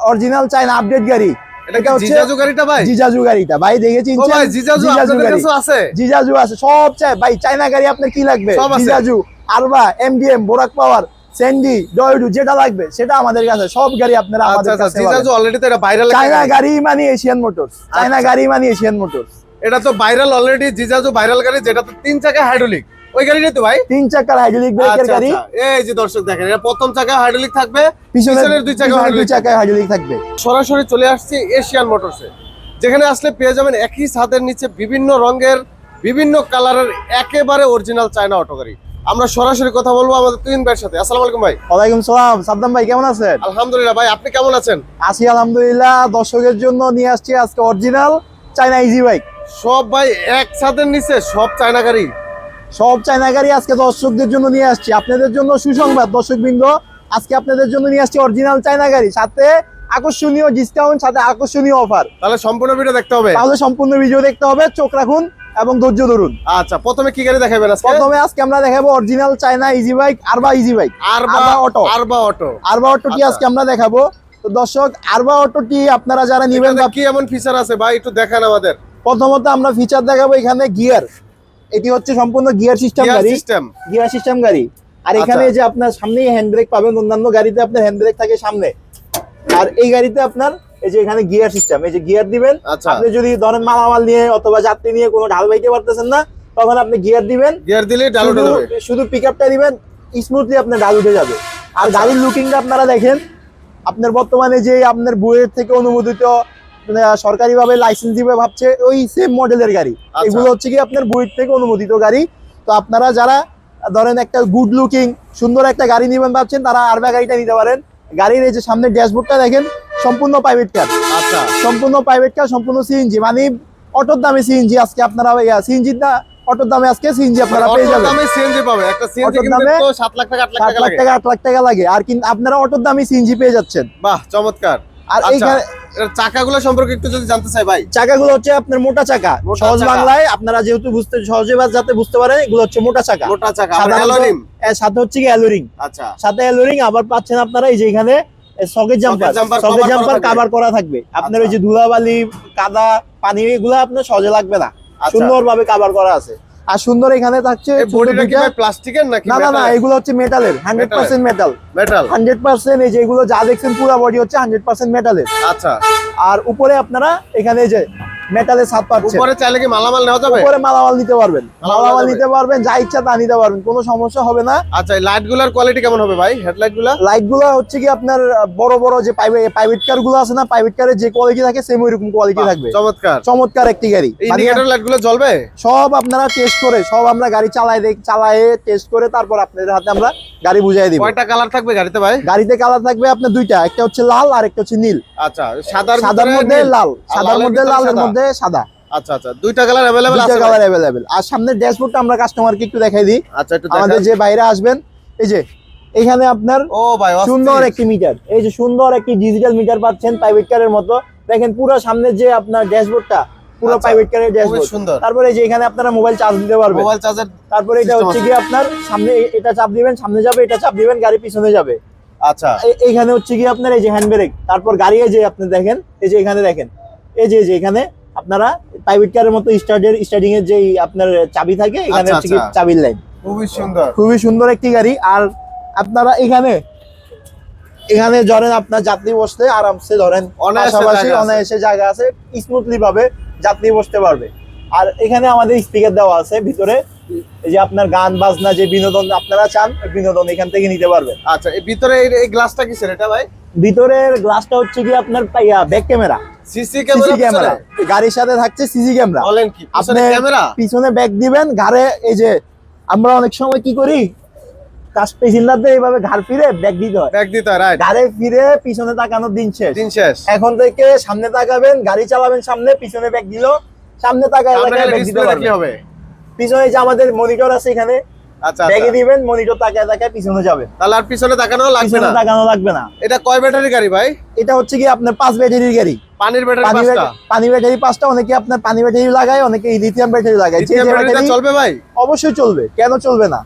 Original China update গাড়ি। এটা হচ্ছে জিজাজু গাড়িটা ভাই? জিজাজু গাড়িটা ভাই দেখে চিনছেন? ও ভাই জিজাজু আপনাদের কাছে আছে? জিজাজু আছে সব চাই ভাই, চায়না গাড়ি আপনার কি লাগবে? জিজাজু, আরবা, এমডিএম, বোরাক পাওয়ার, স্যান্ডি, ডয়ডু যেটা লাগবে সেটা আমাদের কাছে, সব গাড়ি আপনারা আমাদের কাছে। জিজাজু অলরেডি তো এটা ভাইরাল। চায়না গাড়ি মানে এশিয়ান মোটরস, চায়না গাড়ি মানে এশিয়ান মোটরস। এটা তো ভাইরাল অলরেডি, জিজাজু ভাইরাল গাড়ি, যেটা তো 3 চাকা হাইড্রোলিক। ওই গাড়িটাই তো ভাই 3 চাকার হাইড্রোলিক ব্রেকের গাড়ি। এই যে দর্শক দেখেন, এটা প্রথম চাকা হাইড্রোলিক থাকবে, পিছনের 2 চাকা হাইড্রোলিক থাকবে। সরাসরি চলে আসছে এশিয়ান মোটরসে, যেখানে আসলে পেয়ে যাবেন একই ছাদের নিচে বিভিন্ন রঙের বিভিন্ন কালারের একেবারে অরিজিনাল চায়না অটো গাড়ি। আমরা সরাসরি কথা বলবো আমাদের তুহিন ভাইয়ের সাথে। আসসালামু আলাইকুম ভাই। ওয়ালাইকুম সালাম। সাদ্দাম ভাই কেমন আছেন? আলহামদুলিল্লাহ ভাই, আপনি কেমন আছেন? আছি আলহামদুলিল্লাহ। দর্শকের জন্য নিয়ে আসছি আজকে অরিজিনাল চায়না ইজি বাইক। সব ভাই এক ছাদের নিচে সব চায়না গাড়ি, সব চায়না গাড়ি আজকে দর্শকদের জন্য নিয়ে আসছি। আপনাদের জন্য সুসংবাদ দর্শকবৃন্দ, আজকে আপনাদের জন্য নিয়ে আসছি অরিজিনাল চায়না গাড়ি, সাথে আকর্ষণীয় ডিসকাউন্ট, সাথে আকর্ষণীয় অফার। তাহলে সম্পূর্ণ ভিডিও দেখতে হবে। তাহলে সম্পূর্ণ ভিডিও দেখতে হবে, চোখ রাখুন এবং ধৈর্য ধরুন। আচ্ছা, প্রথমে কি গাড়ি দেখাবেন আজকে? প্রথমে আজকে আমরা দেখাবো অরিজিনাল চায়না ইজি বাইক, আরবা ইজি বাইক, আরবা অটো। আরবা অটো, আরবা অটোটি আজকে আমরা দেখাবো। তো দর্শক, আরবা অটোটি আপনারা যারা নেবেন, কি এমন ফিচার আছে ভাই একটু দেখান আমাদের। প্রথমত আমরা ফিচার দেখাবো। এখানে গিয়ার, এটি হচ্ছে সম্পূর্ণ গিয়ার সিস্টেম গাড়ি, গিয়ার সিস্টেম গাড়ি। আর এখানে যে আপনার সামনেই হ্যান্ড ব্রেক পাবেন, অন্যান্য গাড়িতে আপনার হ্যান্ড ব্রেক থাকে সামনে, আর এই গাড়িতে আপনার এই যে এখানে গিয়ার সিস্টেম, এই যে গিয়ার দিবেন। আপনি যদি ধরেন মালামাল নিয়ে অথবা যাত্রী নিয়ে কোনো ঢাল বাইতে পারতেছেন না, তখন আপনি গিয়ার দিবেন, গিয়ার দিলে ঢাল উঠে যাবে, শুধু পিকআপটা দিবেন, স্মুথলি আপনার ঢাল উঠে যাবে। আর গাড়ির লুকিংটা আপনারা দেখেন, আপনার বর্তমানে যে আপনার বুয়েট থেকে অনুমোদিত সরকারিভাবে লাইসেন্স দিবে ভাবছে ওই সেম মডেলের গাড়ি, এগুলো হচ্ছে কি আপনার বুয়েট থেকে অনুমোদিত গাড়ি। তো আপনারা যারা ধরেন একটা গুড লুকিং সুন্দর একটা গাড়ি নেবেন ভাবছেন, তারা আরবা গাড়িটা নিতে পারেন। গাড়ির এই যে সামনে ড্যাশবোর্ডটা দেখেন, সম্পূর্ণ প্রাইভেট কার। আচ্ছা, সম্পূর্ণ প্রাইভেট কার, সম্পূর্ণ সিএনজি, মানে অটোর দামে সিএনজি আজকে আপনারা সিএনজি না অটোর দামে আজকে সিএনজি আপনারা পেয়ে যাবেন। দামে সিএনজি পাবে, একটা সিএনজি কিনতে তো 7 লাখ টাকা 8 লাখ টাকা লাগে, 8 লাখ টাকা লাগে, আর কিন্তু আপনারা অটোর দামে সিএনজি পেয়ে যাচ্ছেন। বাহ, চমৎকার। আর এইখানে চাকাগুলো সম্পর্কে একটু যদি জানতে চাই ভাই। চাকাগুলো হচ্ছে আপনার মোটা চাকা, সহজ বাংলায় আপনারা যেহেতু বুঝতে সহজে যাতে বুঝতে পারেন, এগুলো হচ্ছে মোটা চাকা। মোটা চাকা, অ্যালোরিং সাথে হচ্ছে কি অ্যালোরিং। আচ্ছা, সাথে অ্যালোরিং আবার পাচ্ছেন আপনারা এই যে এখানে সকেট জাম্পার কভার করা থাকবে। আপনার ওই যে ধুলাবালি, কাদা, পানি এগুলো আপনার সহজে লাগবে না, সুন্দরভাবে কভার করা আছে। আর সুন্দর এখানে থাকছে বডিটা কি ভাই প্লাস্টিকের নাকি? না, এগুলো হচ্ছে মেটালের, 100% মেটাল। 100% এই যে এগুলো যা দেখছেন পুরো বডি হচ্ছে 100% মেটালের। আচ্ছা, আর উপরে আপনারা এখানে যে মেটালের ছাদ পাচ্ছেন, উপরে চাইলে কি মালামাল নেওয়া যাবে? উপরে মালামাল নিতে পারবেন, মালামাল নিতে পারবেন, যা ইচ্ছা তা নিতে পারবেন, কোনো সমস্যা হবে না। আচ্ছা, এই লাইটগুলোর কোয়ালিটি কেমন হবে ভাই? হেডলাইটগুলো, লাইটগুলো হচ্ছে কি আপনার বড় বড় যে প্রাইভেট কার গুলো আছে না, প্রাইভেট কারের যে কোয়ালিটি থাকে সেম ওইরকম কোয়ালিটি থাকবে। চমৎকার একটি গাড়ি। ইন্ডিকেটর লাইটগুলো জ্বলবে সব আপনারা টেস্ট করে, সব আমরা গাড়ি চালায়ে টেস্ট করে তারপর আপনাদের হাতে আমরা গাড়ি বুঝাই দিব। কয়টা কালার থাকবে গাড়িতে ভাই? গাড়িতে কালার থাকবে আপনার দুইটা, একটা হচ্ছে লাল আর একটা হচ্ছে নীল। আচ্ছা, সাদার মধ্যে লাল, সাদার মধ্যে লালের মধ্যে সাদা। আচ্ছা, দুইটা কালার अवेलेबल আছে, দুইটা কালার अवेलेबल। আর সামনের ড্যাশবোর্ডটা আমরা কাস্টমারকে একটু দেখাই দিই। আচ্ছা, একটু আমাদের যে বাইরে আসবেন, এই যে এখানে আপনার ও ভাই সুন্দর একটি মিটার, এই যে সুন্দর একটি ডিজিটাল মিটার পাচ্ছেন প্রাইভেট কারের মতো। দেখেন পুরো সামনের যে আপনার ড্যাশবোর্ডটা পুরো প্রাইভেট কারের ড্যাশবোর্ড, তারপরে এই যে এখানে আপনারা মোবাইল চার্জ দিতে পারবেন, মোবাইল চার্জার। তারপরে এটা হচ্ছে কি আপনার সামনে এটা চাপ দিবেন, সামনে যাবে, এটা চাপ দিবেন, গাড়ি পিছনে যাবে। আচ্ছা, এইখানে হচ্ছে কি আপনার এই যে হ্যান্ড ব্রেক, তারপর গাড়ি এই যে আপনি দেখেন, এই যে এখানে দেখেন, এই যে এখানে আপনারা প্রাইভেট কারের মতো স্টার্টিং এর যে আপনার চাবি থাকে, এখানে হচ্ছে কি চাবির লাইন। খুবই সুন্দর একটি গাড়ি। আর আপনারা এখানে ধরেন আপনার যাত্রী বসতে আরামসে ধরেন অনায়াসে জায়গা আছে, স্মুথলি ভাবে যাত্রী বসতে পারবে। আর এখানে আমাদের স্পিকার দেওয়া আছে ভিতরে, এই যে আপনার গান বাজনা যে বিনোদন আপনারা চান, বিনোদন এখান থেকে নিতে পারবেন। আচ্ছা, এই ভিতরে এই গ্লাসটা কিসের এটা ভাই? ভিতরের গ্লাসটা হচ্ছে কি আপনার ব্যাক ক্যামেরা, সিসি ক্যামেরা, গাড়ির সাথে থাকছে সিসি ক্যামেরা। বলেন কি, আপনি পিছনে ব্যাক দিবেন, ঘাড়ে এই যে আমরা অনেক সময় কি করি, এইভাবে ঘাড় ফিরে ব্যাক দিতে হয়, রাইট, ঘাড়ে ফিরে পিছনে তাকানোর দিন শেষ। এখন থেকে সামনে তাকাবেন, গাড়ি চালাবেন সামনে, পিছনে ব্যাক দিল, সামনে তাকায় ব্যাক দিতে হবে। পিছনে যে আমাদের মনিটর আছে এখানে, আচ্ছা, ব্যাগে দিবেন, মনিটর তাকায় পিছনে যাবে, তাহলে আর পিছনে তাকানো লাগবে না। এটা কয় ব্যাটারি গাড়ি ভাই? এটা হচ্ছে কি আপনার 5 ব্যাটারির গাড়ি। পানির ব্যাটারি 5টা, পানি ব্যাটারি 5টা। অনেকে আপনার পানি ব্যাটারি লাগায়, অনেকে লিথিয়াম ব্যাটারি লাগায়। চলবে ভাই? অবশ্যই চলবে, কেন চলবে না।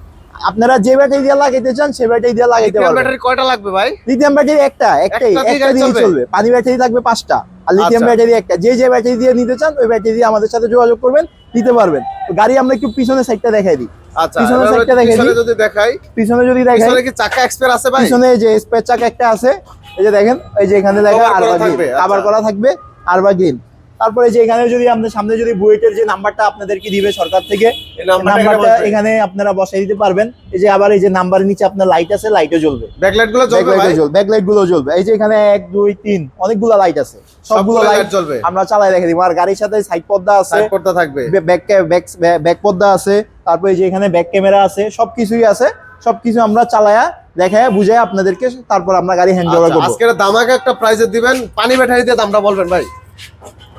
আপনারা যে ব্যাটারি দিয়ে লাগাইতে চান সেই ব্যাটারি দিয়ে লাগাইতে লিথিয়াম পারবেন। ব্যাটারি কয়টা লাগবে ভাই? লিথিয়াম ব্যাটারি একটাই একটা দিয়ে একটা দিয়ে চলবে? চলবে। পানি ব্যাটারি থাকবে 5টা, আর লিথিয়াম আচ্ছা। ব্যাটারি একটা। যে ব্যাটারি দিয়ে নিতে চান ওই ব্যাটারি দিয়ে আমাদের সাথে যোগাযোগ করবেন, নিতে পারবেন। তো গাড়ি আমরা একটু পিছনের সাইডটা দেখাই দিই। আচ্ছা, পিছনের এবার সাইডটা দেখাই পিছনে দিই। যদি দেখাই, পিছনে যদি দেখাই, পিছনে কি চাকা এক্সপায়ার আছে ভাই? পিছনে যে স্পেয়ার চাকা একটা আছে, এই যে দেখেন, এই যে এখানে লেখা Cover করা আরবা থাকবে, গ্রিন, কভার আচ্ছা। করা থাকবে আরবা গ্রিন। তারপরে যে এখানে যদি আপনার সামনে যদি বুয়েটের যে নাম্বারটা আপনাদেরকে দিবে সরকার থেকে, এই নাম্বারটা নাম্বারটা এখানে আপনারা বসাই দিতে পারবেন। এই যে আবার এই যে নাম্বারের নিচে আপনার লাইট আছে, লাইটও জ্বলবে, ব্যাকলাইট গুলো জ্বলবে ভাই? ব্যাকলাইট গুলো জ্বলবে। এই যে এখানে 1 2 3 অনেকগুলো লাইট আছে, সবগুলো লাইট জ্বলবে। আমরা চালাই রেখে দিব। আর গাড়ির সাথে সাইড পর্দা আছে, সাইড পর্দা থাকবে, ব্যাক পর্দা আছে, তারপরে যে এখানে ব্যাক ক্যামেরা আছে, সবকিছুই আছে। সবকিছু আমরা চালায়া দেখায় বুঝায় আপনাদেরকে, তারপর আমরা গাড়ি হ্যান্ড ওভার করব। আজকের ধামাকা একটা প্রাইজে দিবেন। পানি ব্যাটারি দিয়ে দামটা বলবেন ভাই।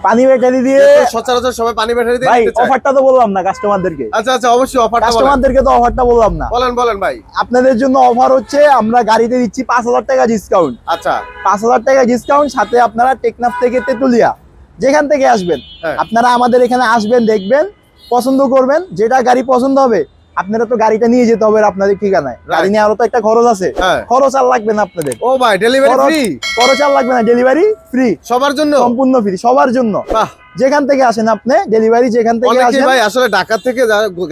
পানি ব্যাটারি দিয়ে সচরাচর সবাই পানি ব্যাটারি দিয়ে ভাই নিতে চায়। অফারটা তো বললাম না কাস্টমারদেরকে। আচ্ছা আচ্ছা, অবশ্যই অফারটা বলেন। কাস্টমারদেরকে তো অফারটা বললাম না। বলেন ভাই। আপনাদের জন্য অফার হচ্ছে আমরা গাড়িতে দিচ্ছি 5,000 টাকা ডিসকাউন্ট। আচ্ছা, 5,000 টাকা ডিসকাউন্ট, সাথে আপনারা টেকনাফ থেকে তেতুলিয়া যেখান থেকে আসবেন, হ্যাঁ। আপনারা আমাদের এখানে আসবেন, দেখবেন, পছন্দ করবেন। যেটা গাড়ি পছন্দ হবে আপনারা তো গাড়িটা নিয়ে যেতে হবে আপনাদের ঠিকানায়। গাড়ি নেওয়ারও তো একটা খরচ আছে, হ্যাঁ। খরচ আর লাগবে না আপনাদের। ও ভাই, ডেলিভারি ফ্রি? খরচ আর লাগবে না, ডেলিভারি ফ্রি সবার জন্য, সম্পূর্ণ ফ্রি সবার জন্য। বাহ। যেখান থেকে আসেন আপনি, ডেলিভারি যেখান থেকে অনেকেই আসেন। ভাই আসলে ঢাকা থেকে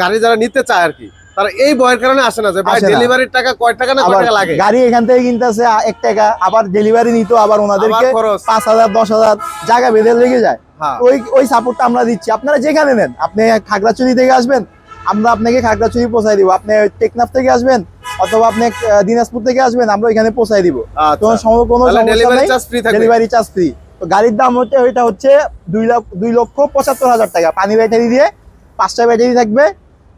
গাড়ি যারা নিতে চায় আর কি, তারা এই ভয়ের কারণে আসে না যে ভাই আসে না। ডেলিভারির টাকা কয় টাকা না কয় আবার টাকা লাগে। গাড়ি এখান থেকে কিনতেছে 1 টাকা, আবার ডেলিভারি নিত আবার ওনাদেরকে আবার খরচ। 5,000 10,000 জায়গা বেঁধে লেগে যায়। হ্যাঁ। ওই সাপোর্টটা আমরা দিচ্ছি। আপনারা যেখানে নেন, আপনি খাগড়াছড়ি থেকে আসবেন, আমরা আপনাকে খাগড়াছড়ি পৌঁছায় দিব। আপনি টেকনাফ থেকে আসবেন অথবা আপনি দিনাজপুর থেকে আসবেন, আমরা ওইখানে পৌঁছায় দিব। আচ্ছা। কোনো তাহলে সমস্যা ডেলিভারি নেই, চার্জ ফ্রি থাকবে? Delivery charge free. তো গাড়ির দাম হচ্ছে, ওইটা হচ্ছে 2,75,000 টাকা। পানি ব্যাটারি দিয়ে 5টা ব্যাটারি থাকবে,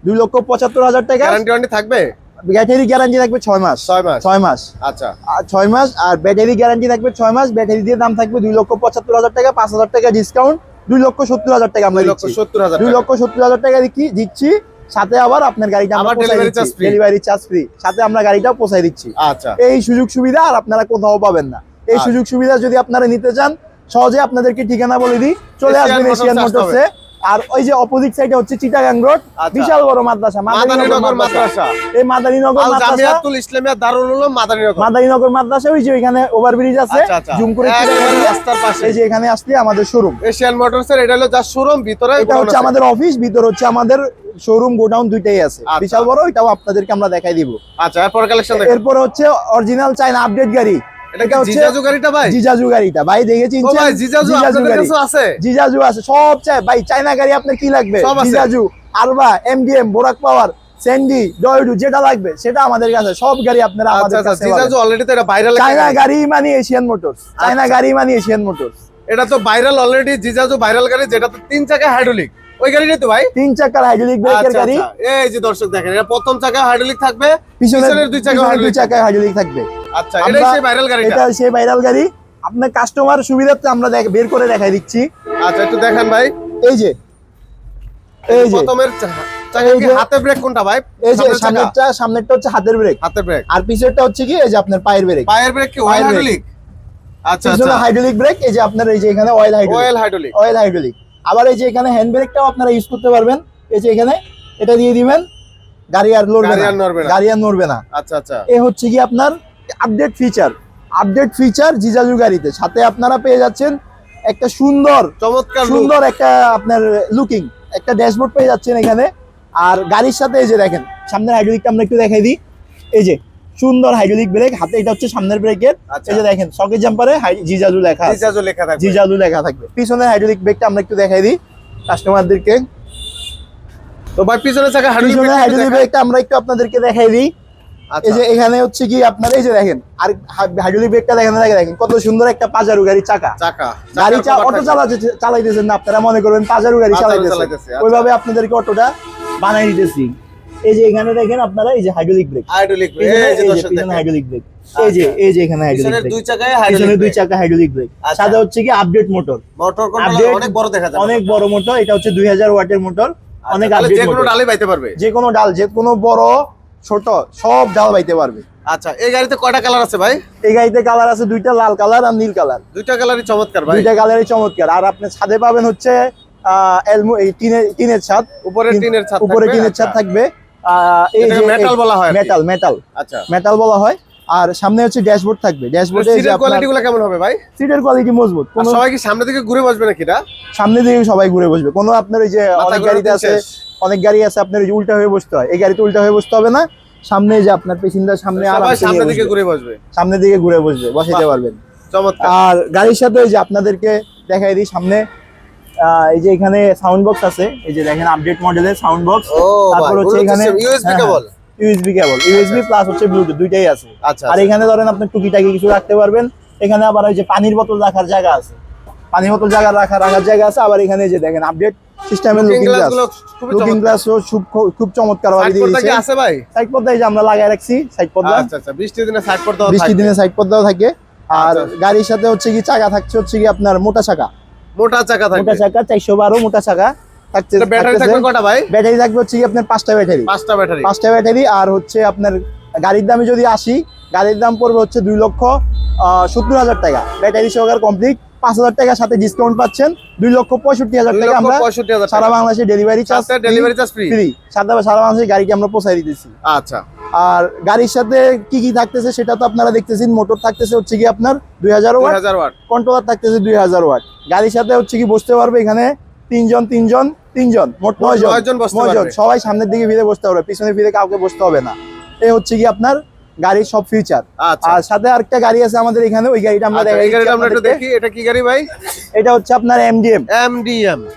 2,75,000 টাকা। গ্যারান্টি থাকবে? ব্যাটারি গ্যারান্টি থাকবে 6 মাস। 6 মাস। 6 মাস, আচ্ছা, আর 6 মাস। আর ব্যাটারি গ্যারান্টি থাকবে 6 মাস। ব্যাটারি দিয়ে দাম থাকবে 2,75,000 টাকা। 5,000 টাকা ডিসকাউন্ট, 2,70,000 টাকা আমরা দিচ্ছি। 2,70,000 টাকা। 2,70,000 টাকা দিচ্ছি। সাথে আবার আপনার গাড়িটা আমরা আবার পৌঁছায় delivery দিচ্ছি, charge free? Delivery charge free, সাথে আমরা গাড়িটাও পৌঁছায় দিচ্ছি। আচ্ছা, এই সুযোগ সুবিধা আর আপনারা কোথাও পাবেন না। এই আচ্ছা। সুযোগ সুবিধা যদি আপনারা নিতে চান, সহজে আপনাদেরকে ঠিকানা বলে দিই, চলে এশিয়ান আসবেন এশিয়ান মোটরসে আসতে মোটরসে। আর ওই যে অপোজিট সাইডে হচ্ছে চিটাগাং রোড, আচ্ছা। বিশাল বড় মাদ্রাসা, মাদারীনগর মাদ্রাসা। এই মাদারীনগর আল মাদ্রাসা, জামিয়াতুল ইসলামিয়া দারুল উলুম মাদারীনগর। মাদারীনগর মাদ্রাসা, ওই যে ওইখানে ওভারব্রিজ আছে, আচ্ছা, আচ্ছা। জুম করে একবারে চিটাগাং রোড। রাস্তার পাশে। এই যে এখানে আসলে আমাদের শোরুম। এশিয়ান মোটরসের এটা হলো যার শোরুম, ভিতরে এটা হচ্ছে আমাদের অফিস, ভিতর হচ্ছে আমাদের শোরুম, গোডাউন দুইটাই আছে, আচ্ছা। বিশাল বড়। এটাও আপনাদেরকে আমরা দেখাই দিব। আচ্ছা, এরপর কালেকশন দেখেন। এরপর হচ্ছে অরিজিনাল চাইনা আপডেট গাড়ি। এটা কি জিজাজু গাড়িটা ভাই? জিজাজু গাড়িটা ভাই দেখে ও চিনছেন? ভাই, জিজাজু আপনাদের গাড়ি, কাছে আছে? জিজাজু আছে, সব চাই ভাই। চাইনা গাড়ি আপনার কি লাগবে? সব আছে। জিজাজু, আরবা, এমডিএম, বোরাক পাওয়ার, স্যান্ডি, ডয়ডু, যেটা লাগবে সেটা আমাদের কাছে। সব গাড়ি আপনারা আচ্ছা আমাদের আচ্ছা, কাছে জিজাজু পাবেন। অলরেডি তো এটা ভাইরাল। চাইনা গাড়ি মানে এশিয়ান মোটরস, চাইনা আচ্ছা। গাড়ি মানে এশিয়ান মোটরস। এটা তো ভাইরাল অলরেডি, জিজাজু ভাইরাল গাড়ি, যেটা তো 3 চাকা হাইড্রোলিক। ওই গাড়িটাই তো ভাই? 3 চাকার হাইড্রোলিক ব্রেকের আচ্ছা, গাড়ি। আচ্ছা। এই যে দর্শক দেখেন, এটা প্রথম চাকা হাইড্রোলিক থাকবে, পিছনের পিছনের 2 চাকা 2 হাইড্রোলিক। চাকায় হাইড্রোলিক থাকবে। আচ্ছা, এটাই সেই ভাইরাল গাড়িটা। এটা সেই ভাইরাল গাড়ি। আপনার কাস্টমার সুবিধার্থে আমরা বের করে দেখাই দিচ্ছি। আচ্ছা, একটু দেখান ভাই। এই যে, এই যে, প্রথমের চাকা এই কি যে- হাতে ব্রেক কোনটা ভাই? এই যে সামনের চাকা? সামনেরটা হচ্ছে হাতের ব্রেক, হাতে ব্রেক। আর পিছেরটা হচ্ছে কি এই যে আপনার পায়ের ব্রেক। পায়ের ব্রেক কি অয়েল পায়ের brake। হাইড্রোলিক? আচ্ছা পিছনে আচ্ছা, হাইড্রোলিক ব্রেক, এই যে আপনার এই যে এখানে oil hydraulic, oil hydraulic. Oil hydraulic. আবার এই যে এখানে হ্যান্ড ব্রেকটাও আপনারা ইউজ করতে পারবেন। এই যে এখানে এটা দিয়ে দিবেন, গাড়ি আর লড়বে গাড়ি না, আর নড়বে না। গাড়ি আর নড়বে না। আচ্ছা আচ্ছা, এ হচ্ছে কি আপনার আপডেট ফিচার জিজাজু গাড়িতে। সাথে আপনারা পেয়ে যাচ্ছেন একটা চমৎকার look। সুন্দর একটা আপনার লুকিং একটা ড্যাশবোর্ড পেয়ে যাচ্ছেন এখানে। আর গাড়ির সাথে এই যে দেখেন সামনের হাইড্রোলিকটা আমরা একটু দেখাই দিই। এই যে সুন্দর হাইড্রোলিক ব্রেক হাতে, এটা হচ্ছে সামনের ব্রেকের। আচ্ছা। এই যে দেখেন সকেট জাম্পারে জিজাজু লেখা আছে, জিজাজু লেখা থাকবে। জিজাজু লেখা থাকবে। পিছনের হাইড্রোলিক ব্রেকটা আমরা একটু দেখাই দিই কাস্টমারদেরকে। তো ভাই পিছনের চাকা হাইড্রোলিক পিছনের হাইড্রোলিক ব্রেক। ব্রেকটা আমরা একটু আপনাদেরকে দেখাই দিই। আচ্ছা, এই যে এখানে হচ্ছে কি আপনার এই যে দেখেন, আর হাইড্রোলিক ব্রেকটা দেখেন কত সুন্দর একটা পাজারু গাড়ির চাকা। চাকা গাড়ি চাকার অটো cover থাকবে। চালাইতেছেন না আপনারা, মনে করবেন পাজারু গাড়ি পাজারু চালাইতেছেন, চালাইতেছে, আচ্ছা। ওইভাবে আপনাদেরকে অটোটা বানাই দিতেছি। এই যে এখানে দেখেন আপনারা এই যে হাইড্রোলিক ব্রেক, হাইড্রোলিক ব্রেক। এই এই যে যে দর্শক পিছনে দেখেন, হাইড্রোলিক ব্রেক, এই যে এখানে হাইড্রোলিক পিছনের ব্রেক, 2 চাকায় পিছনে হাইড্রোলিক 2 ব্রেক। চাকা হাইড্রোলিক ব্রেক। আচ্ছা। সাথে হচ্ছে কি update motor, motor control Update, অনেক বড় দেখা যায়। অনেক বড় মোটর। এটা হচ্ছে 2000 ওয়াটের মোটর, অনেক তাহলে আপডেট যে কোনো মোটর। ডালে বাইতে পারবে। যে কোনো ডাল, যে কোনো বড় ছোট সব ডাল বাইতে পারবে। আচ্ছা, এই গাড়িতে কয়টা কালার আছে ভাই? এই গাড়িতে কালার আছে 2টা, লাল কালার আর নীল কালার। 2টা কালারই চমৎকার ভাই। 2টা কালারই চমৎকার। আর আপনি ছাদে পাবেন হচ্ছে এই টিনের ছাদ, উপরে টিনের ছাদ উপরে থাকবে, টিনের ছাদ আচ্ছা। থাকবে। এটাকে মেটাল বলা হয় আর কি। মেটাল মেটাল আচ্ছা, মেটাল বলা হয়। আর সামনে হচ্ছে ড্যাশবোর্ড থাকবে, ড্যাশবোর্ডে সিটের কোয়ালিটি গুলো কেমন হবে ভাই? সিটের কোয়ালিটি মজবুত, আর কোনো সবাই কি সামনে থেকে ঘুরে বসবে নাকি এটা? সামনে দিকে সবাই ঘুরে বসবে, কোনো আপনার ওই যে মাথা অনেক ঘোরার গাড়িতে দিন আছে, শেষ। অনেক গাড়ি আছে আপনার ওই যে উল্টা হয়ে বসতে হয়, এই গাড়িতে উল্টা হয়ে বসতে হবে না, সামনে যে আপনার পেছনটা সামনে সবাই আরামসে সামনে নিয়ে দিকে বসবে। ঘুরে বসবে, সামনের দিকে ঘুরে বসবে, বসাইতে বাহ। পারবেন। চমৎকার। আর গাড়ির সাথে ওই যে আপনাদেরকে দেখাই দিই সামনে এই যে এখানে সাউন্ড বক্স আছে, এই যে দেখেন আপডেট মডেলের সাউন্ড বক্স। ও তারপর হচ্ছে এখানে ইউএসবি কেবল। ইউএসবি কেবল, ইউএসবি প্লাস হচ্ছে ব্লুটুথ, দুইটাই আছে। আচ্ছা, আর এখানে ধরেন আপনি টুকিটাকি কিছু রাখতে পারবেন। এখানে আবার ওই যে পানির বোতল রাখার জায়গা আছে, পানির বোতল রাখার জায়গা আছে। আবার এখানে যে দেখেন আপডেট সিস্টেমের লুকিং গ্লাস, লুকিং গ্লাসও খুব চমৎকার ভাবে দিয়ে দিয়েছে। আছে ভাই সাইড পর্দা এই যে আমরা লাগায় রাখছি, সাইড পর্দা। আচ্ছা আচ্ছা, বৃষ্টির দিনে সাইড পর্দা বৃষ্টির দিনে সাইড পর্দাও থাকে। আর আচ্ছা। গাড়ির সাথে হচ্ছে কি চাকা থাকছে হচ্ছে কি আপনার মোটা চাকা, মোটা চাকা থাকবে। মোটা চাকা 412 মোটা চাকা থাকছে। এটা ব্যাটারি থাকবে কটা ভাই? ব্যাটারি থাকবে হচ্ছে কি আপনার 5টা ব্যাটারি, 5টা ব্যাটারি। 5টা ব্যাটারি। আর হচ্ছে আপনার গাড়ির দামে যদি আসি, গাড়ির দাম পড়বে হচ্ছে 2,70,000 টাকা, ব্যাটারি সহকারে কমপ্লিট। 5,000 টাকার সাথে ডিসকাউন্ট পাচ্ছেন, 2,65,000 টাকা আমরা 2,65,000 সারা বাংলাদেশে delivery charge, delivery charge free. Free, সারা বাংলাদেশে গাড়িকে আমরা পৌঁছায় দিতেছি। আচ্ছা, আর গাড়ির সাথে কি কি থাকতেছে সেটা তো আপনারা দেখতেছেন। মোটর থাকতেছে হচ্ছে কি আপনার 2000 ওয়াট, 2000 ওয়াট। কন্ট্রোলার থাকতেছে 2000 ওয়াট। গাড়ির সাথে হচ্ছে কি বসতে পারবে এখানে তিনজন, মোট 9 জন বসতে পারবে। সবাই সামনের দিকে ফিরে বসতে পারবে, পিছনে ফিরে কাউকে বসতে হবে না। এই হচ্ছে কি আপনার গাড়ির সব ফিচার। আচ্ছা, আর সাথে আরেকটা গাড়ি আছে আমাদের এখানে, ওই গাড়িটা আমরা আচ্ছা, দেখাই এই গাড়িটা আমরা একটু আপনাদেরকে। দেখি, এটা কি গাড়ি ভাই? এটা হচ্ছে আপনার এমডিএম,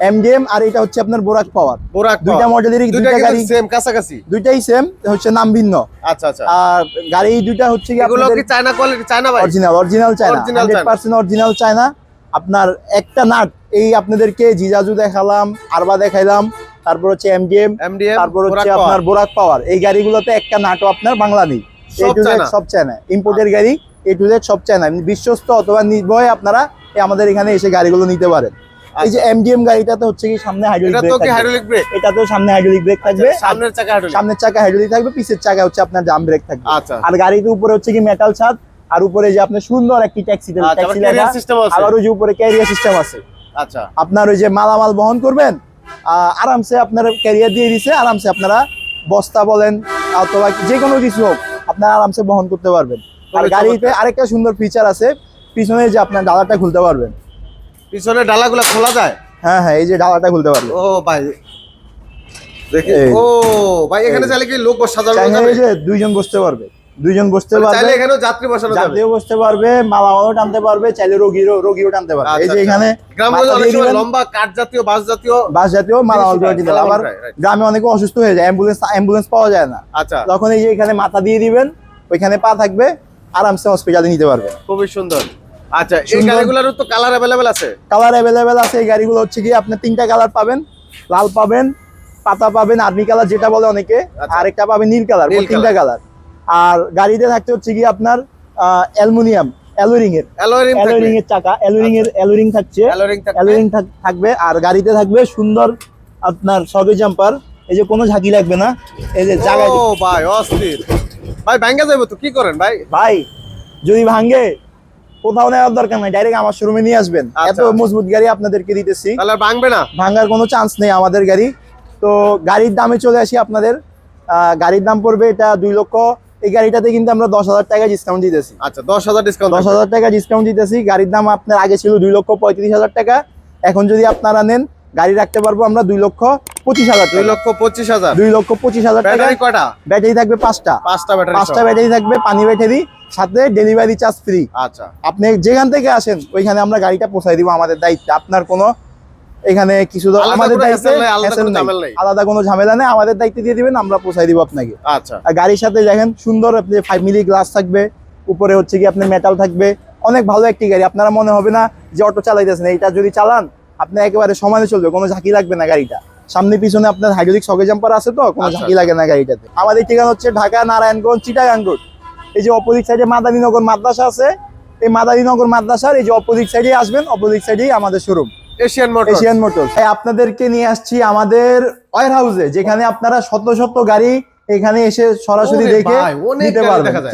এমডিএম। আর এটা হচ্ছে আপনার বোরাক পাওয়ার। বোরাক দুইটা মডেলেরই দুইটা দুইটা গাড়ি সেম কাছাকাছি। দুইটাই সেম, হচ্ছে নাম ভিন্ন। আচ্ছা আচ্ছা, আর গাড়ি দুইটা হচ্ছে কি এগুলো আপনাদের কি চায়না কোয়ালিটি? চায়না ভাই? Original China, Original China। 100% original China. আপনার একটা নাট এই আপনাদেরকে জিজাজু দেখালাম, আরবা দেখাইলাম, তারপর হচ্ছে এমডিএম, এমডিএম, তারপর হচ্ছে আপনার বোরাক পাওয়ার। এই গাড়িগুলোতে একটা নাটও আপনার বাংলা নেই, সব চায়না। সব চায়না, ইম্পোর্টের গাড়ি A to Z সব চায়না। বিশ্বস্ত অথবা নির্ভয়ে আপনারা আমাদের এখানে এসে গাড়িগুলো নিতে পারেন। এই যে এমডিএম গাড়িটাতে হচ্ছে কি সামনে হাইড্রোলিক এটা ব্রেক তো কি থাকবে, হাইড্রোলিক ব্রেক? এটাতেও সামনে হাইড্রোলিক ব্রেক থাকবে, সামনের চাকা হাইড্রোলিক। সামনের চাকা হাইড্রোলিক থাকবে, পিছের চাকা হচ্ছে আপনার জাম ব্রেক থাকবে। আচ্ছা, আর গাড়িতে উপরে হচ্ছে কি মেটাল ছাদ, আর উপরে যে আপনার সুন্দর একটি ট্যাক্সি আচ্ছা, আবার ট্যাক্সি carrier লেখা, system আছে। আবার ওই যে উপরে ক্যারিয়ার সিস্টেম আছে। আচ্ছা, আপনার ওই যে মালামাল বহন করবেন, আরামসে আপনার ক্যারিয়ার দিয়ে দিছে, আরামসে আপনারা বস্তা বলেন অথবা যে কোনো কিছু হোক আপনারা আরামসে বহন করতে পারবেন। আর খুবই গাড়িতে চমৎকার। আরেকটা সুন্দর ফিচার আছে, পিছনে যে আপনার ডালাটা খুলতে পারবেন। পিছনে ডালাগুলো খোলা যায়? হ্যাঁ হ্যাঁ, এই যে ডালাটা খুলতে পারবেন। ও ভাই দেখি, এই। ও ভাই এখানে চাইলে কি লোক সাজানো চাইলে যাবে? এই যে দুইজন বসতে পারবে, দুইজন বসতে চাইলে পারবে, এখানেও যাত্রী বসানো যাবে? যাত্রীও বসতে পারবে, মালামালও টানতে পারবে, চাইলে রোগীও টানতে পারবে। এই আচ্ছা, যে আচ্ছা। এখানে গ্রামগুলো মাথা অনেক দিয়ে সময় দিবেন, লম্বা কাঠ জাতীয়, বাস জাতীয়। বাস জাতীয় মালামাল জিনিস দিতে হবে। আবার right, right. গ্রামে অনেকে অসুস্থ হয়ে যায়, অ্যাম্বুলেন্স পাওয়া যায় না, আচ্ছা, তখন এই যে এখানে মাথা দিয়ে দিবেন, ওইখানে পা থাকবে, আরামসে হসপিটালে নিতে পারবে। খুবই সুন্দর। আচ্ছা, এই সুন্দর। গাড়িগুলোরও তো কালার অ্যাভেলেবেল আছে? কালার অ্যাভেলেবেল আছে। এই গাড়িগুলো হচ্ছে কি আপনার 3টা কালার পাবেন, লাল পাবেন, পাতা পাবেন, আর্মি কালার যেটা বলে অনেকে, আচ্ছা। আরেকটা পাবেন নীল কালার, নীল 3টা কালার। আর গাড়িতে থাকতে হচ্ছে কি আপনার অ্যালুমিনিয়াম অ্যালোরিং এর চাকা, অ্যালোরিং থাকছে, অ্যালোরিং থাকবে। আর গাড়িতে থাকবে সুন্দর আপনার সবে জাম্পার, এই যে কোনো ঝাঁকি লাগবে না, এই যে জায়গায়। ও ভাই অস্থির ভাই, ভাঙ্গা যাবে তো কি করেন ভাই? ভাই যদি ভাঙে কোথাও নেওয়ার দরকার নাই, ডাইরেক্ট আমার শোরুমে নিয়ে আসবেন। এত আচ্ছা। মজবুত গাড়ি আপনাদেরকে দিতেছি, তাহলে আর ভাঙবে না? ভাঙার কোনো চান্স নেই আমাদের গাড়ি। তো গাড়ির দামে চলে আসি আপনাদের। গাড়ির দাম পড়বে এটা 2 লক্ষ। এই গাড়িটাতে কিন্তু আমরা 10,000 টাকা ডিসকাউন্ট দিতেছি। আচ্ছা, 10,000 ডিসকাউন্ট। 10,000 টাকা ডিসকাউন্ট দিতেছি। গাড়ির দাম আপনার আগে ছিল 2,35,000 টাকা, এখন যদি আপনারা নেন গাড়ি রাখতে পারবো আমরা 2,25,000 টাকা। 2,25,000। 2,25,000 টাকা। ব্যাটারি কয়টা? ব্যাটারি থাকবে 5টা, 5টা ব্যাটারি। 5টা ব্যাটারি থাকবে, পানি ব্যাটারি, সাথে ডেলিভারি চার্জ ফ্রি। আচ্ছা, আপনি যেখান থেকে আসেন ওইখানে আমরা গাড়িটা পৌঁছাই দিব, আমাদের দায়িত্ব। আপনার কোনো এখানে কিছু আলাদা আমাদের কোনো দায়িত্বে hassle নাই, আলাদা hassle কোনো নাই, ঝামেলা নেই। আলাদা কোনো ঝামেলা নেই, আমাদের দায়িত্ব দিয়ে দিবেন, আমরা পৌঁছাই দিব আপনাকে। আচ্ছা, আর গাড়ির সাথে দেখেন সুন্দর আপনি 5 মিলি গ্লাস থাকবে, উপরে হচ্ছে কি আপনার মেটাল থাকবে। অনেক ভালো একটি গাড়ি, আপনারা মনে হবে না যে অটো চালাইতেছেন। এটা যদি চালান আপনি একেবারে সমানে চলবে, কোনো ঝাঁকি লাগবে না গাড়িটা। সামনে পিছনে আপনার হাইড্রোলিক সকে জাম্পার আছে, তো কোনো আচ্ছা। ঝাঁকি লাগে না গাড়িটাতে। আমাদের ঠিকানা হচ্ছে ঢাকা নারায়ণগঞ্জ চিটাগাং রোড। এই যে অপোজিট সাইডে মাদারীনগর মাদ্রাসা আছে, এই মাদারীনগর মাদ্রাসার এই যে অপোজিট সাইডে আসবেন, অপোজিট সাইডেই আমাদের showroom Asian motor. Asian motors. আপনাদেরকে নিয়ে আসছি আমাদের ওয়্যার হাউসে, যেখানে আপনারা শত শত গাড়ি এখানে এসে সরাসরি ওরে দেখে ভাই, অনেক নিতে গাড়ি পারবেন। দেখা যায়,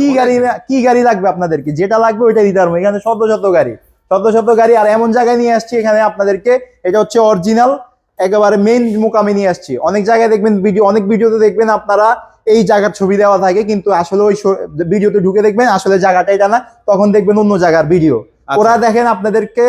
কি গাড়ি লাগবে আপনাদেরকে, যেটা লাগবে ওইটা দিতে পারবো। এখানে শত শত গাড়ি, শত শত গাড়ি। আর এমন জায়গায় নিয়ে আসছি এখানে আপনাদেরকে, এটা হচ্ছে অরিজিনাল একেবারে মেইন মোকামে নিয়ে আসছি। অনেক জায়গায় দেখবেন অনেক ভিডিওতে দেখবেন আপনারা এই জায়গার ছবি দেওয়া থাকে, কিন্তু আসলে ওই ভিডিওতে ঢুকে দেখবেন আসলে জায়গাটা এটা না, তখন দেখবেন অন্য জায়গার ভিডিও। ওরা দেখেন আপনাদেরকে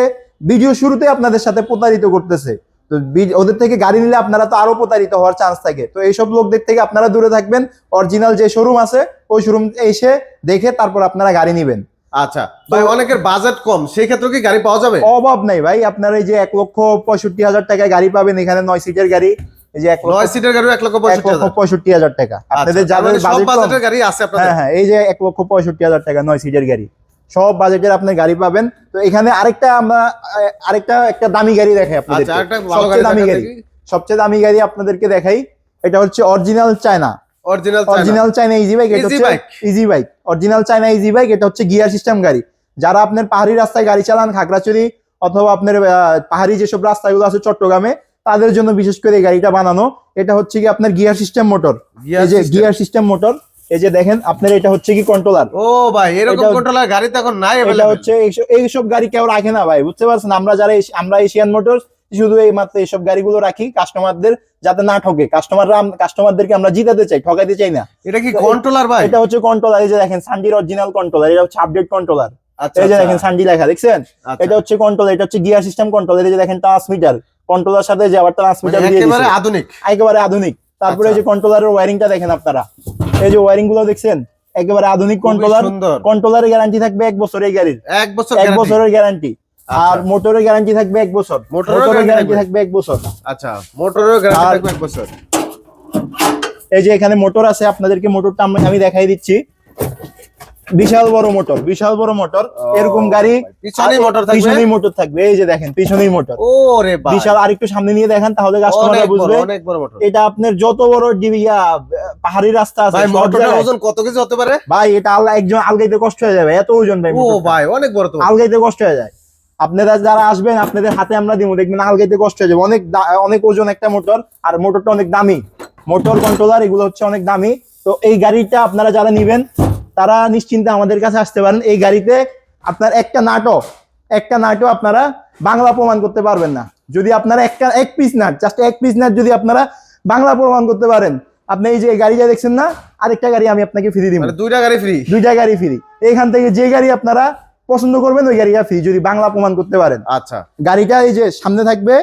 ভিডিও শুরুতে আপনাদের সাথে প্রতারিত করতেছে। তো ওদের থেকে গাড়ি নিলে আপনারা তো আরো প্রতারিত হওয়ার চান্স থাকে। তো এইসব লোকদের থেকে আপনারা দূরে থাকবেন। অরিজিনাল যে শোরুম আছে ওই শোরুম এসে দেখে তারপর আপনারা গাড়ি নেবেন। আচ্ছা ভাই, অনেকের বাজেট কম, সেই ক্ষেত্রে কি গাড়ি পাওয়া যাবে? অভাব নাই ভাই, আপনারা এই যে 1,65,000 টাকায় গাড়ি পাবেন এখানে 9 সিটের গাড়ি। এই যে 9 সিটের গাড়ি 1,65,000 টাকা। আপনাদের যাদের সব বাজেট বাজেটের গাড়ি আছে আপনাদের? হ্যাঁ, এই যে 1,65,000 টাকা 9 সিটের গাড়ি, সব বাজেটের আপনি গাড়ি পাবেন। তো এখানে একটা দামি গাড়ি দেখাই আপনাদের। আচ্ছা, একটা ভালো গাড়ি সবচেয়ে দামি গাড়ি আপনাদেরকে দেখাই। এটা হচ্ছে অরিজিনাল চায়না ইজি বাইক। এটা হচ্ছে easy bike, original China easy bike. এটা হচ্ছে গিয়ার সিস্টেম গাড়ি। যারা আপনার পাহাড়ি রাস্তায় গাড়ি চালান, খাগড়াছড়ি অথবা আপনার পাহাড়ি যেসব রাস্তাগুলো আছে চট্টগ্রামে, তাদের জন্য বিশেষ করে এই গাড়িটা বানানো। এটা হচ্ছে কি আপনার গিয়ার সিস্টেম মোটর। এই যে গিয়ার সিস্টেম মোটর, এই যে দেখেন আপনার, এটা হচ্ছে কি কন্ট্রোলার। ও ভাই, এরকম কন্ট্রোলার গাড়ি তো এখন নাই। এটা হচ্ছে এইসব গাড়ি কেউ রাখে না ভাই, বুঝতে পারছেন? আমরা এশিয়ান মোটরস শুধু এই মাত্র এইসব গাড়িগুলো রাখি কাস্টমারদের যাতে না ঠকে। কাস্টমারদেরকে আমরা জিতাতে চাই, ঠকাইতে চাই না। এটা কি কন্ট্রোলার ভাই? এটা হচ্ছে কন্ট্রোলার। এই যে দেখেন সানডির অরিজিনাল কন্ট্রোলার, এটা হচ্ছে আপডেট কন্ট্রোলার। এই যে দেখেন সানডি লেখা দেখছেন, এটা হচ্ছে কন্ট্রোলার। এটা হচ্ছে গিয়ার সিস্টেম কন্ট্রোলার। এই যে দেখেন ট্রান্সমিটার, কন্ট্রোলার সাথে যে আবার ট্রান্সমিটার দিয়ে দিয়েছে, একেবারে আধুনিক। তারপরে এই যে কন্ট্রোলারের ওয়্যারিংটা দেখেন আপনারা, এই যে ওয়্যারিং গুলো দেখছেন, একেবারে আধুনিক কন্ট্রোলার। কন্ট্রোলারের গ্যারান্টি থাকবে 1 বছর, এই গাড়ির 1 বছরের গ্যারান্টি। আর মোটরের গ্যারান্টি থাকবে 1 বছর। মোটরের গ্যারান্টি থাকবে 1 বছর। আচ্ছা, মোটরের গ্যারান্টি থাকবে 1 বছর। এই যে এখানে মোটর আছে, আপনাদেরকে মোটরটা আমি দেখাই দিচ্ছি। বিশাল বড় মোটর। এরকম গাড়ি পিছনেই মোটর থাকবে। এই যে দেখেন পিছনেই মোটর। ওরে ভাই, বিশাল। আরেকটু সামনে নিয়ে দেখেন, তাহলে কাস্টমাররা বুঝবে। অনেক বড় মোটর। এটা আপনার যত বড় পাহাড়ি রাস্তা আছে, ভাই মোটরের ওজন কত কেজি হতে পারে ভাই? এটা একজন আলগাইতে কষ্ট হয়ে যাবে, এত ওজন ভাই। ও ভাই, অনেক বড় তো, আলগাইতে কষ্ট হয়ে যায়। আপনারা যারা আসবেন, আপনাদের হাতে আমরা দিব, দেখবেন আলগাইতে কষ্ট হয়ে যাবে। অনেক ওজন একটা মোটর, আর মোটরটা অনেক দামি। মোটর কন্ট্রোলার এগুলো হচ্ছে অনেক দামি। তো এই গাড়িটা আপনারা যারা নিবেন তারা নিশ্চিন্তে আমাদের কাছে আসতে পারেন। এই গাড়িতে আপনার একটা নাটও আপনারা বাংলা প্রমাণ করতে পারবেন না। যদি আপনারা এক পিস নাট যদি আপনারা বাংলা প্রমাণ করতে পারেন, আপনি এই যে গাড়িটা দেখছেন না, আরেকটা গাড়ি আমি আপনাকে ফ্রি দিব। দুইটা গাড়ি ফ্রি। এইখান থেকে যে গাড়ি আপনারা পছন্দ করবেন ওই গাড়িটা ফ্রি, যদি বাংলা প্রমাণ করতে পারেন। আচ্ছা, গাড়িটা এই যে সামনে থাকবে,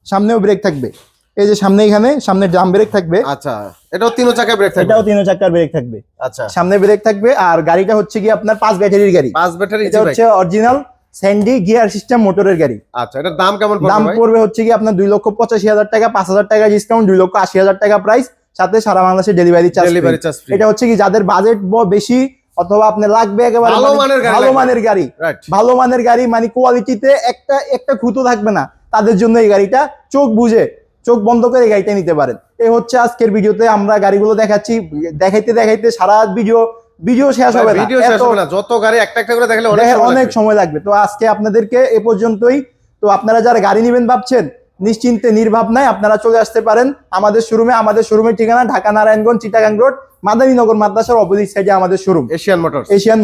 সামনেও ব্রেক থাকবে। এই যে সামনে ড্রাম ব্রেক থাকবে। আচ্ছা, এটাও 3 চাকার ব্রেক থাকবে? এটাও 3 চাকার ব্রেক থাকবে। আচ্ছা, সামনে ব্রেক থাকবে। আর গাড়িটা হচ্ছে কি আপনার 5 ব্যাটারির গাড়ি। 5 ব্যাটারি। এটা হচ্ছে অরিজিনাল স্যান্ডি গিয়ার সিস্টেম মোটরের গাড়ি। আচ্ছা, এটার দাম কেমন পড়বে? দাম পড়বে হচ্ছে কি আপনার 2,85,000 টাকা, 5,000 টাকা ডিসকাউন্ট, 2,80,000 টাকা প্রাইস, সাথে সারা বাংলাদেশে ডেলিভারি চার্জ। এটা হচ্ছে কি যাদের বাজেট বেশি অথবা আপনার লাগবে একেবারে ভালো মানের গাড়ি, মানে কোয়ালিটিতে একটা খুঁতো থাকবে না, তাদের জন্য এই গাড়িটা চোখ বন্ধ করে এই গাড়িটা নিতে পারেন। এই হচ্ছে আজকের ভিডিওতে আমরা গাড়িগুলো দেখাইতে সারা ভিডিও শেষ হবে না। যত গাড়ি একটা করে দেখলে অনেক সময় লাগবে। তো আজকে আপনাদেরকে এ পর্যন্তই। তো আপনারা যারা গাড়ি নেবেন ভাবছেন, নিশ্চিন্তে নির্ভাব নাই, আপনারা চলে আসতে পারেন আমাদের শোরুমে। আমাদের শোরুমের ঠিকানা ঢাকা নারায়ণগঞ্জ চিটাগাং রোড, মাদারীনগর মাদ্রাসার অপোজিট সাইডে আমাদের শোরুম, এশিয়ান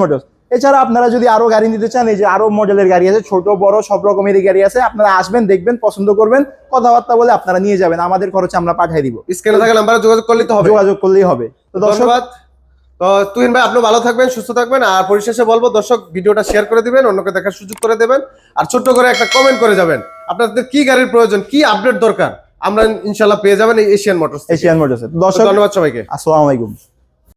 মোটরস। এছাড়া আপনারা যদি আরো গাড়ি নিতে চান, এই যে আরো মডেলের গাড়ি আছে, ছোট বড় সব রকমেরই গাড়ি আছে। আপনারা আসবেন, দেখবেন, পছন্দ করবেন, কথাবার্তা বলে আপনারা নিয়ে যাবেন। আমাদের খরচে আমরা পাঠিয়ে দিব। স্ক্রিনে থাকা নাম্বারে যোগাযোগ করলেই হবে। তো ধন্যবাদ। তো তুহিন ভাই, আপনি ভালো থাকবেন, সুস্থ থাকবেন। আর পরিশেষে বলবো, দর্শক ভিডিওটা শেয়ার করে দিবেন, অন্যকে দেখার সুযোগ করে দেবেন, আর ছোট্ট করে একটা কমেন্ট করে যাবেন আপনাদের কি গাড়ির প্রয়োজন, কি আপডেট দরকার। আমরা ইনশাআল্লাহ পেয়ে যাবেন এই এশিয়ান মোটরস। দর্শক ধন্যবাদ সবাইকে। আসসালামু আলাইকুম।